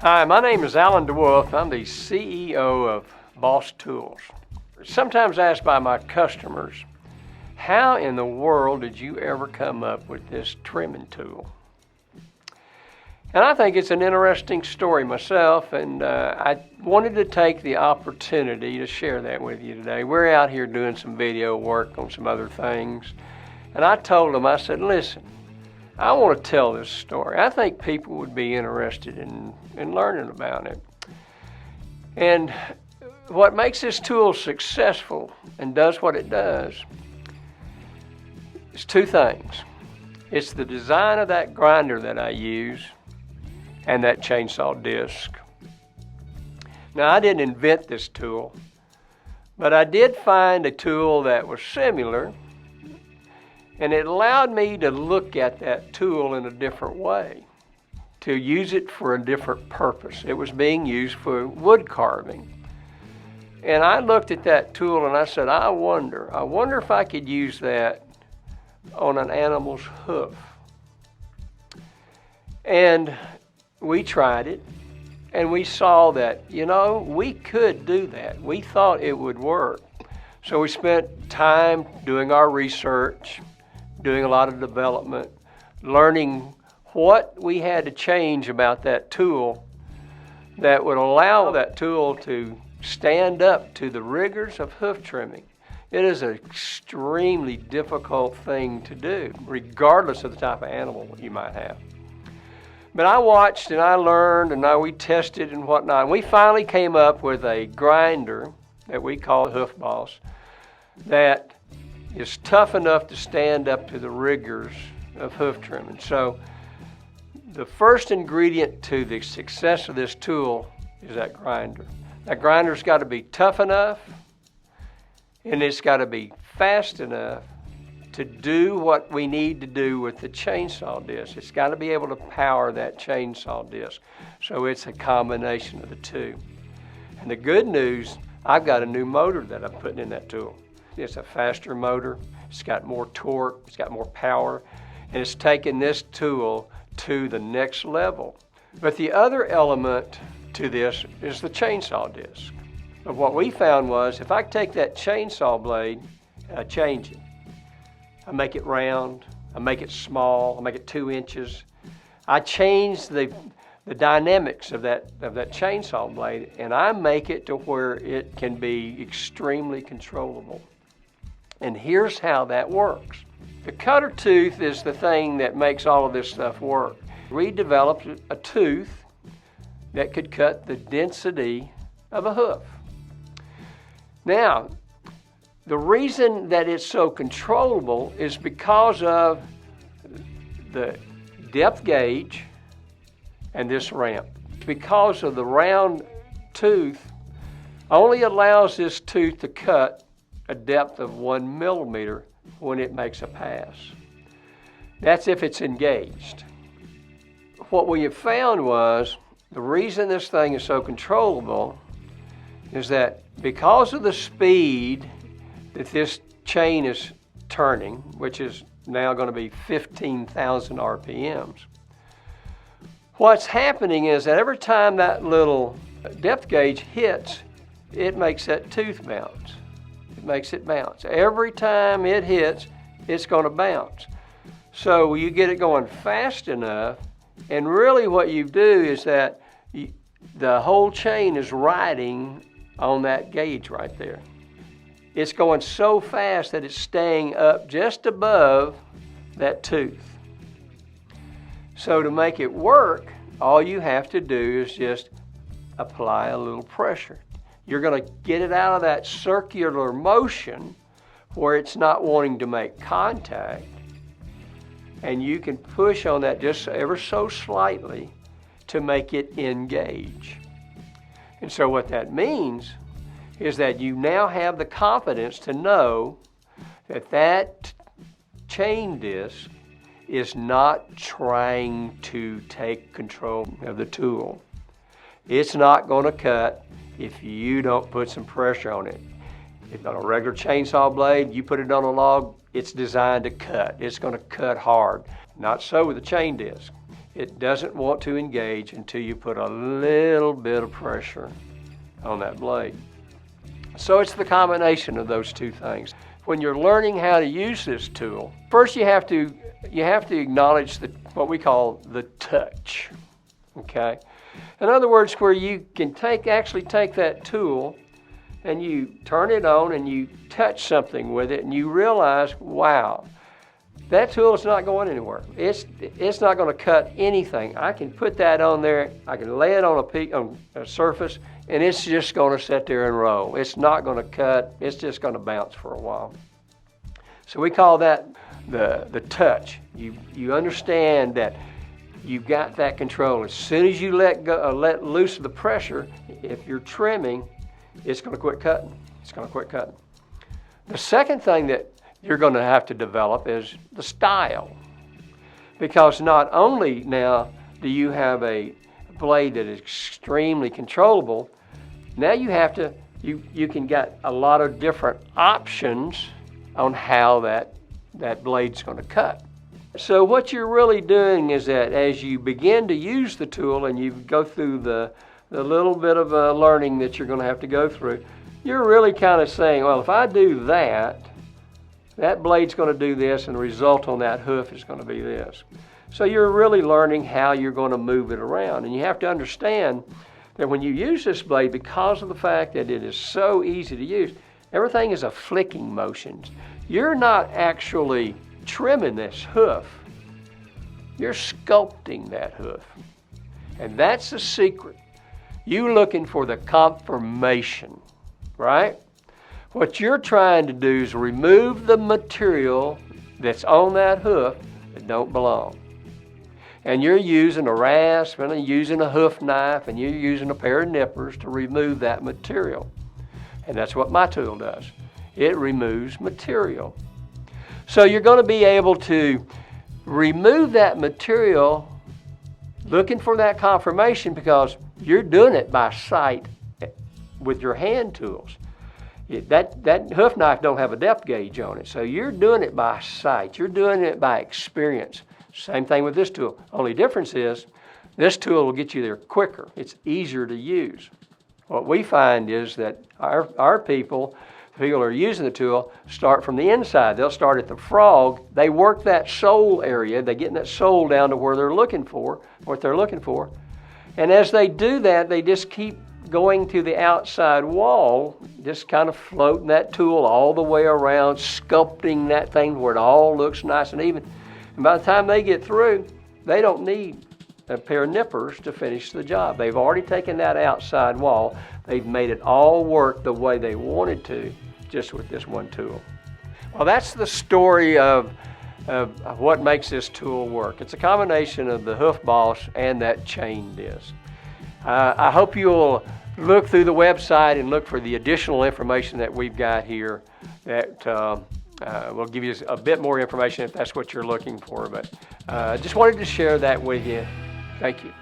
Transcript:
Hi, my name is Alan DeWolf. I'm the CEO of Boss Tools. Sometimes asked by my customers, how in the world did you ever come up with this trimming tool? And I think it's an interesting story myself, and I wanted to take the opportunity to share that with you today. We're out here doing some video work on some other things, and I told them, I said, listen, I want to tell this story. I think people would be interested in learning about it. And what makes this tool successful and does what it does is two things. It's the design of that grinder that I use and that chainsaw disc. Now, I didn't invent this tool, but I did find a tool that was similar, and it allowed me to look at that tool in a different way, to use it for a different purpose. It was being used for wood carving. And I looked at that tool and I said, I wonder if I could use that on an animal's hoof. And we tried it, and we saw that, we could do that. We thought it would work. So we spent time doing our research, doing a lot of development, learning what we had to change about that tool that would allow that tool to stand up to the rigors of hoof trimming. It is an extremely difficult thing to do, regardless of the type of animal you might have. But I watched and I learned, and now we tested and whatnot. And we finally came up with a grinder that we call Hoof Boss that is tough enough to stand up to the rigors of hoof trimming. So the first ingredient to the success of this tool is that grinder. That grinder's got to be tough enough, and it's got to be fast enough to do what we need to do with the chainsaw disc. It's got to be able to power that chainsaw disc. So it's a combination of the two. And the good news, I've got a new motor that I'm putting in that tool. It's a faster motor, it's got more torque, it's got more power, and it's taken this tool to the next level. But the other element to this is the chainsaw disc. But what we found was, if I take that chainsaw blade and I change it, I make it round, I make it small, I make it 2 inches, I change the dynamics of that chainsaw blade, and I make it to where it can be extremely controllable. And here's how that works. The cutter tooth is the thing that makes all of this stuff work. We developed a tooth that could cut the density of a hoof. Now, the reason that it's so controllable is because of the depth gauge and this ramp. Because of the round tooth only allows this tooth to cut a depth of 1 millimeter when it makes a pass. That's if it's engaged. What we have found was the reason this thing is so controllable is that because of the speed that this chain is turning, which is now going to be 15,000 RPMs, what's happening is that every time that little depth gauge hits, it makes that tooth bounce. It makes it bounce. Every time it hits, it's going to bounce. So you get it going fast enough, and really what you do is that the whole chain is riding on that gauge right there. It's going so fast that it's staying up just above that tooth. So to make it work, all you have to do is just apply a little pressure. You're going to get it out of that circular motion where it's not wanting to make contact, and you can push on that just ever so slightly to make it engage. And so what that means is that you now have the confidence to know that that chain disc is not trying to take control of the tool. It's not going to cut if you don't put some pressure on it. If on a regular chainsaw blade, you put it on a log, it's designed to cut. It's going to cut hard. Not so with a chain disc. it doesn't want to engage until you put a little bit of pressure on that blade. So it's the combination of those two things. When you're learning how to use this tool, first you have to acknowledge what we call the touch. Okay? In other words, where you can actually take that tool and you turn it on and you touch something with it and you realize, wow, that tool is not going anywhere. It's not going to cut anything. I can put that on there, I can lay it on a surface, and it's just going to sit there and roll. It's not going to cut, it's just going to bounce for a while. So we call that the touch. You understand that you've got that control. As soon as you let loose of the pressure, if you're trimming, it's going to quit cutting. It's going to quit cutting. The second thing that you're going to have to develop is the style. Because not only now do you have a blade that is extremely controllable, now you can get a lot of different options on how that blade's going to cut. So what you're really doing is that as you begin to use the tool and you go through the little bit of learning that you're going to have to go through, you're really kind of saying, well, if I do that blade's going to do this, and the result on that hoof is going to be this. So you're really learning how you're going to move it around. And you have to understand that when you use this blade, because of the fact that it is so easy to use, everything is a flicking motion. You're not actually trimming this hoof. You're sculpting that hoof. And that's the secret. You're looking for the conformation, right? What you're trying to do is remove the material that's on that hoof that don't belong. And you're using a rasp and you're using a hoof knife and you're using a pair of nippers to remove that material. And that's what my tool does. It removes material. So you're going to be able to remove that material looking for that conformation because you're doing it by sight with your hand tools. That hoof knife don't have a depth gauge on it, so you're doing it by sight. You're doing it by experience. Same thing with this tool. Only difference is this tool will get you there quicker. It's easier to use. What we find is that our people who are using the tool start from the inside. They'll start at the frog. They work that sole area. They get that sole down to where they're looking for, what they're looking for. And as they do that, they just keep going to the outside wall, just kind of floating that tool all the way around, sculpting that thing where it all looks nice and even. And by the time they get through, they don't need a pair of nippers to finish the job. They've already taken that outside wall. They've made it all work the way they wanted to, just with this one tool. Well, that's the story of what makes this tool work. It's a combination of the Hoof Boss and that chain disc. I hope you'll look through the website and look for the additional information that we've got here that will give you a bit more information if that's what you're looking for. But I just wanted to share that with you. Thank you.